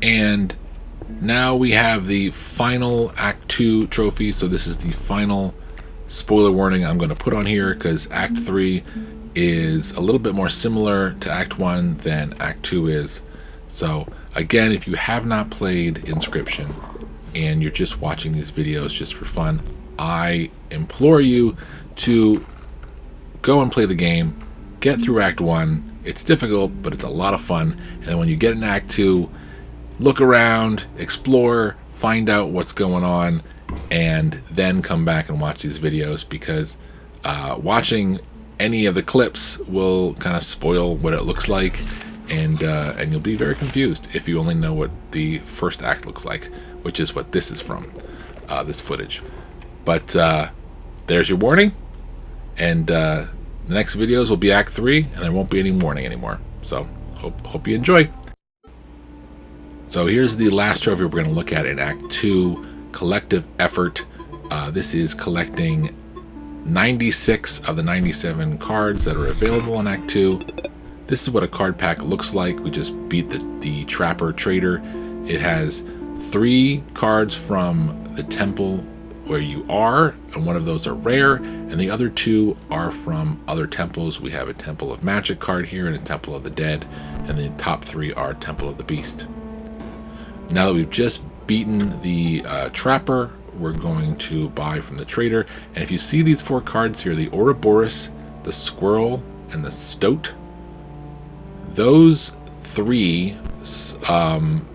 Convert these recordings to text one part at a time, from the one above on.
And now we have the final Act 2 trophy. So this is the final spoiler warning I'm going to put on here, because Act 3 is a little bit more similar to Act 1 than Act 2 is. So again, if you have not played Inscryption and you're just watching these videos just for fun, I implore you to go and play the game, get through Act 1. It's difficult, but it's a lot of fun. And then when you get in Act 2, look around, explore, find out what's going on, and then come back and watch these videos, because watching any of the clips will kind of spoil what it looks like, and you'll be very confused if you only know what the first act looks like, which is what this is from, this footage. But there's your warning, and the next videos will be Act 3, and there won't be any warning anymore. So hope you enjoy. So here's the last trophy we're going to look at in Act 2, Collective Effort. This is collecting 96 of the 97 cards that are available in Act 2. This is what a card pack looks like. We just beat the Trapper Trader. It has 3 cards from the temple where you are, and one of those are rare, and the other 2 are from other temples. We have a Temple of Magic card here and a Temple of the Dead, and the top 3 are Temple of the Beast. Now that we've just beaten the Trapper, we're going to buy from the Trader. And if you see these 4 cards here, the Ouroboros, the Squirrel, and the Stoat, those 3,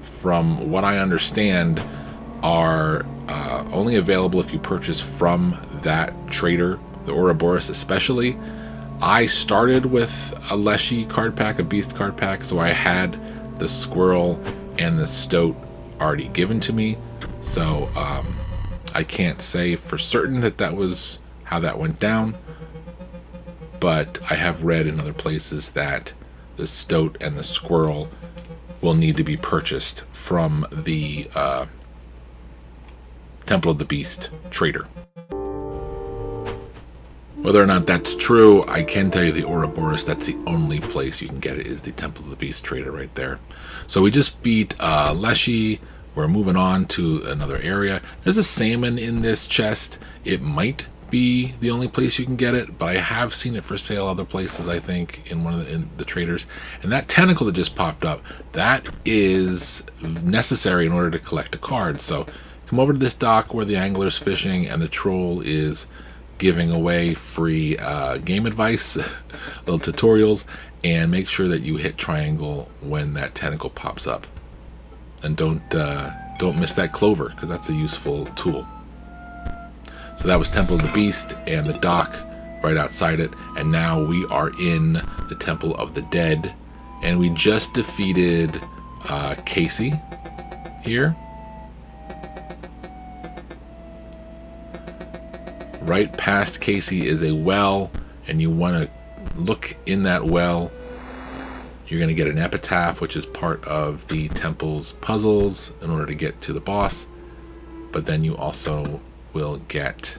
from what I understand, are only available if you purchase from that Trader, the Ouroboros especially. I started with a Leshy card pack, a Beast card pack, so I had the Squirrel and the Stoat already given to me. So I can't say for certain that was how that went down, but I have read in other places that the Stoat and the Squirrel will need to be purchased from the Temple of the Beast Trader. Whether or not that's true, I can tell you the Ouroboros, that's the only place you can get it, is the Temple of the Beast Trader right there. So we just beat Leshy. We're moving on to another area. There's a salmon in this chest. It might be the only place you can get it, but I have seen it for sale other places, I think, in one of the traders. And that tentacle that just popped up, that is necessary in order to collect a card. So come over to this dock where the angler's fishing and the troll is giving away free game advice, little tutorials, and make sure that you hit triangle when that tentacle pops up. And don't miss that clover, because that's a useful tool. So that was Temple of the Beast and the dock right outside it, and now we are in the Temple of the Dead, and we just defeated Casey here. Right past Casey is a well, and you want to look in that well. You're going to get an epitaph, which is part of the temple's puzzles in order to get to the boss. But then you also will get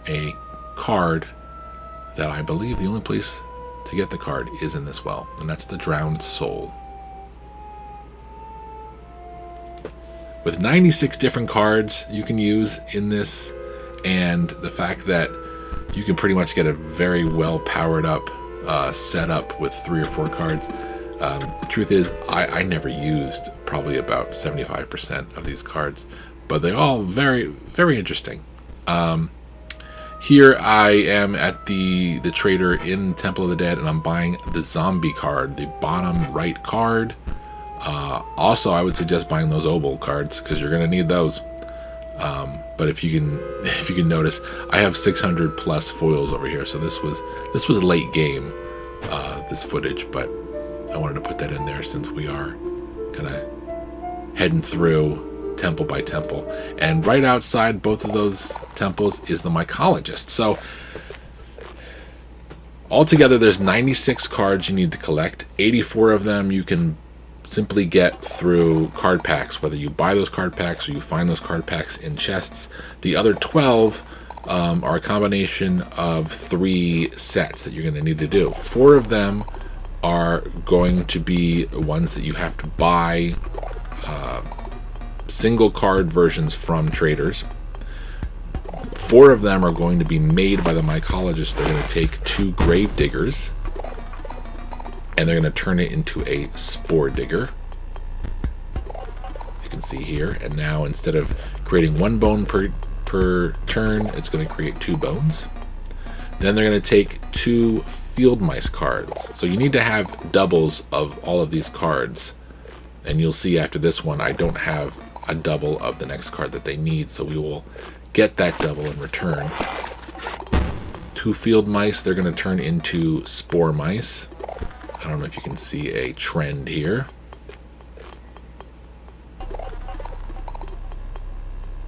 a card that I believe the only place to get the card is in this well, and that's the Drowned Soul. With 96 different cards you can use in this, and the fact that you can pretty much get a very well powered up setup with 3 or 4 cards. The truth is, I never used probably about 75% of these cards, but they're all very, very interesting. Here I am at the trader in Temple of the Dead, and I'm buying the zombie card, the bottom right card. Also, I would suggest buying those oboe cards, because you're going to need those. But if you can notice, I have 600 plus foils over here, so this was late game, this footage, but I wanted to put that in there since we are kind of heading through temple by temple. And right outside both of those temples is the mycologist. So altogether there's 96 cards you need to collect. 84 of them you can simply get through card packs, whether you buy those card packs or you find those card packs in chests. The other 12 are a combination of 3 sets that you're going to need to do. 4 of them are going to be ones that you have to buy single card versions from traders. 4 of them are going to be made by the mycologist. They're going to take 2 grave diggers and they're going to turn it into a spore digger. As you can see here. And now instead of creating 1 bone per turn, it's going to create 2 bones. Then they're going to take 2 field mice cards. So you need to have doubles of all of these cards. And you'll see after this one, I don't have a double of the next card that they need. So we will get that double in return. 2 field mice, they're going to turn into spore mice. I don't know if you can see a trend here.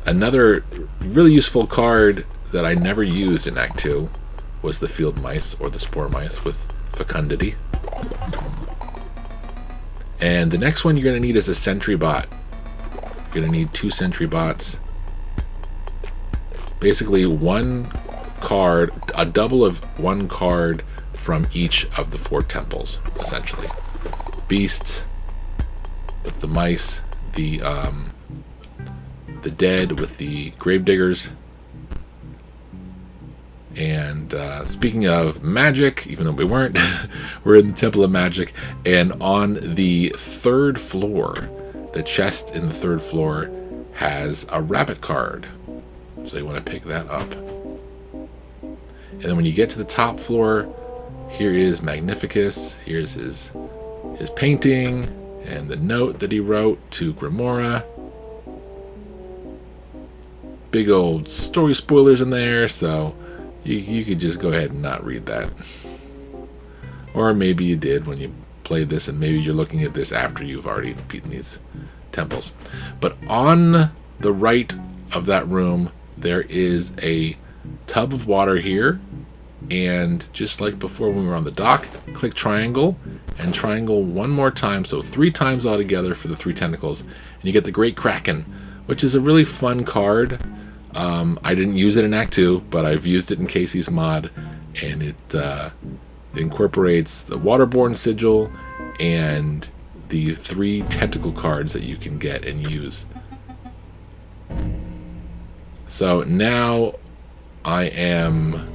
Another really useful card that I never used in Act 2 was the field mice or the spore mice with fecundity. And the next one you're going to need is a sentry bot. You're going to need 2 sentry bots. Basically 1 card, a double of 1 card from each of the 4 temples, essentially. Beasts with the mice, the dead with the gravediggers. And speaking of magic, even though we weren't, we're in the Temple of Magic, and on the 3rd floor, the chest in the 3rd floor has a rabbit card. So you want to pick that up. And then when you get to the top floor, here is Magnificus. Here's his painting and the note that he wrote to Grimora. Big old story spoilers in there, so you could just go ahead and not read that. Or maybe you did when you played this, and maybe you're looking at this after you've already beaten these temples. But on the right of that room, there is a tub of water here, and just like before when we were on the dock, click triangle and triangle 1 more time, so 3 times altogether for the 3 tentacles, and you get the Great Kraken, which is a really fun card. I didn't use it in Act 2, but I've used it in Casey's mod, and it incorporates the Waterborne Sigil and the 3 tentacle cards that you can get and use. So now I am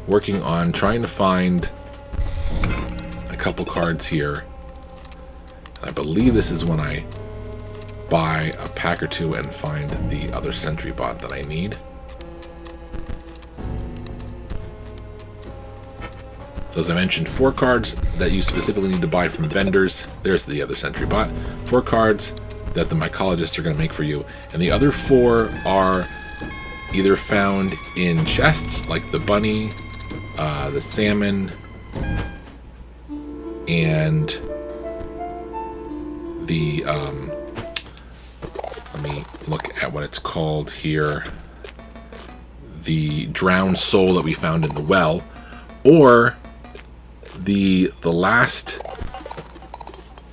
working on trying to find a couple cards here. I believe this is when I buy a pack or 2 and find the other sentry bot that I need. So as I mentioned, 4 cards that you specifically need to buy from vendors. There's the other sentry bot. 4 cards that the mycologists are going to make for you. And the other 4 are either found in chests, like the bunny, the salmon, and the let me look at what it's called here, the drowned soul that we found in the well, or the last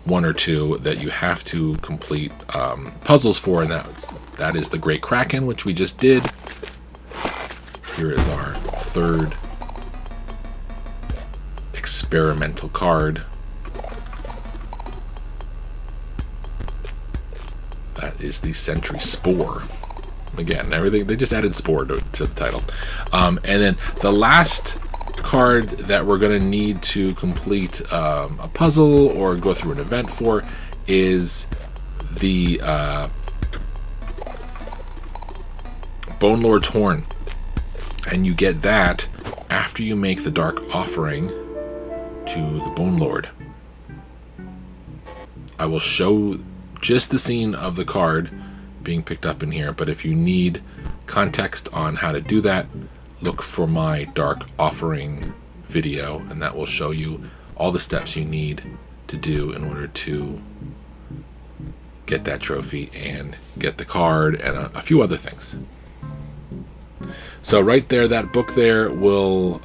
1 or 2 that you have to complete puzzles for, and that is the Great Kraken, which we just did. Here is our 3rd experimental card. That is the Sentry Spore. Again, everything, they just added spore to the title. And then the last card that we're going to need to complete a puzzle or go through an event for is the Bone Lord's Horn. And you get that after you make the Dark Offering to the Bone Lord. I will show just the scene of the card being picked up in here, but if you need context on how to do that, look for my Dark Offering video, and that will show you all the steps you need to do in order to get that trophy and get the card and a few other things. So right there, that book there will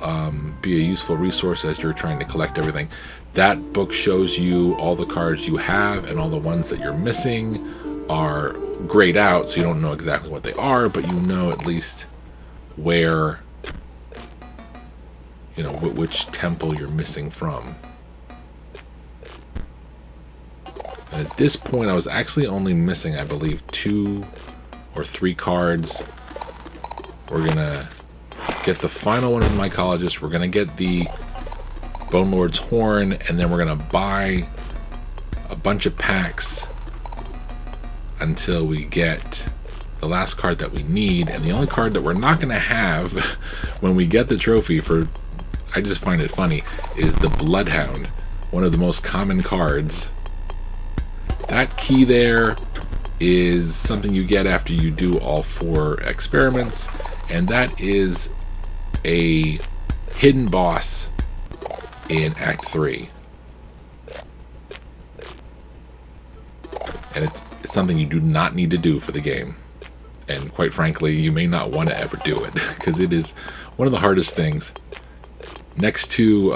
be a useful resource as you're trying to collect everything. That book shows you all the cards you have, and all the ones that you're missing are grayed out, so you don't know exactly what they are, but you know at least where, you know, which temple you're missing from. And at this point, I was actually only missing, I believe, 2 or 3 cards. We're going to get the final one of the Mycologist. We're going to get the Bone Lord's Horn, and then we're going to buy a bunch of packs until we get the last card that we need. And the only card that we're not going to have when we get the trophy, for I just find it funny, is the Bloodhound, one of the most common cards. That key there is something you get after you do all 4 experiments, and that is a hidden boss in Act 3. And it's something you do not need to do for the game. And quite frankly, you may not want to ever do it, because it is one of the hardest things. Next to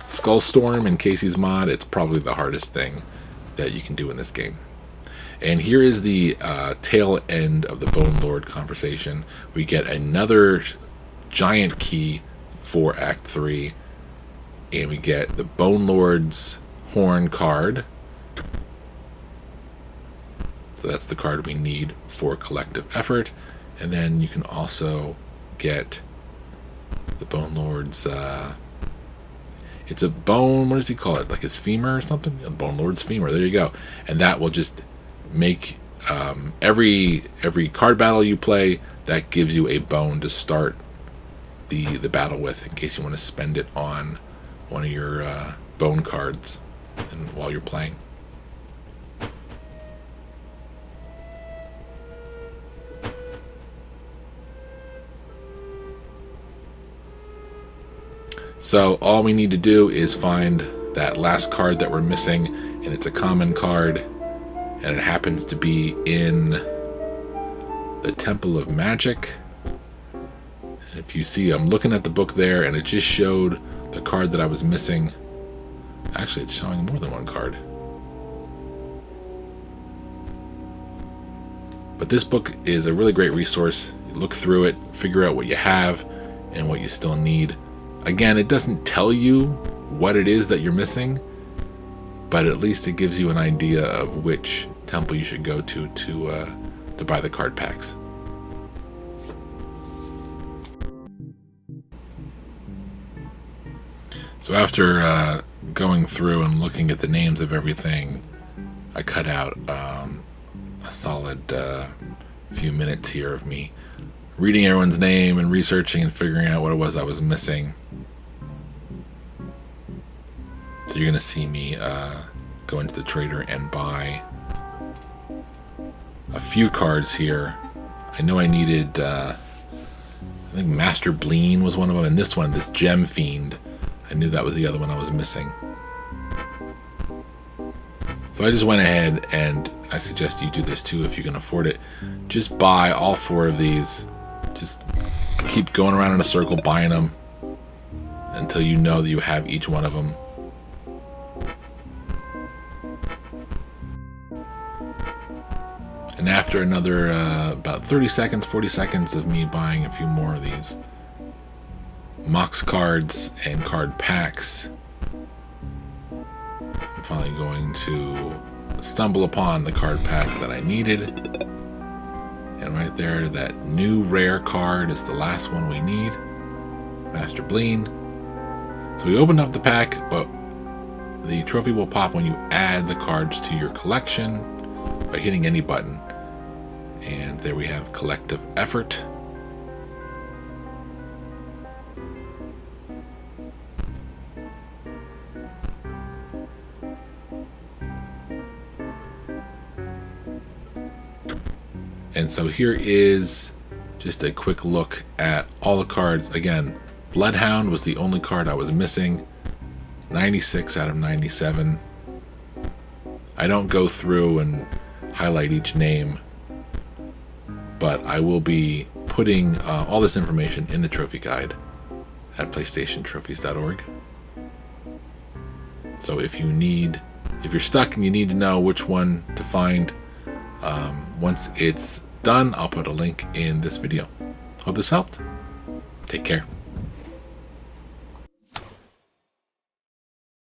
Skullstorm in Casey's mod, it's probably the hardest thing that you can do in this game. And here is the tail end of the Bone Lord conversation. We get another giant key for Act 3, and we get the Bone Lord's Horn card. So that's the card we need for collective effort. And then you can also get the Bone Lord's, it's a bone, what does he call it? Like his femur or something? The Bone Lord's femur, there you go. And that will just make every card battle you play, that gives you a bone to start the battle with, in case you want to spend it on one of your bone cards and while you're playing. So all we need to do is find that last card that we're missing, and it's a common card, and it happens to be in the Temple of Magic. And if you see, I'm looking at the book there, and it just showed the card that I was missing. Actually, it's showing more than one card. But this book is a really great resource. You look through it, figure out what you have and what you still need. Again, it doesn't tell you what it is that you're missing, but at least it gives you an idea of which temple you should go to buy the card packs. So after going through and looking at the names of everything, I cut out a solid few minutes here of me reading everyone's name and researching and figuring out what it was I was missing. So you're going to see me go into the trader and buy a few cards here. I know I needed, I think Master Bleen was one of them, and this one, this Gem Fiend, I knew that was the other one I was missing. So I just went ahead, and I suggest you do this too if you can afford it. Just buy all 4 of these. Just keep going around in a circle buying them until you know that you have each one of them. And after another about 30 seconds, 40 seconds of me buying a few more of these Mox cards and card packs, I'm finally going to stumble upon the card pack that I needed. And right there, that new rare card is the last one we need, Master Bleen. So we opened up the pack, but the trophy will pop when you add the cards to your collection by hitting any button. And there we have collective effort. And so here is just a quick look at all the cards. Again, Bloodhound was the only card I was missing. 96 out of 97. I don't go through and highlight each name, but I will be putting all this information in the trophy guide at PlayStationTrophies.org. So if you're stuck and you need to know which one to find, once it's done, I'll put a link in this video. Hope this helped. Take care.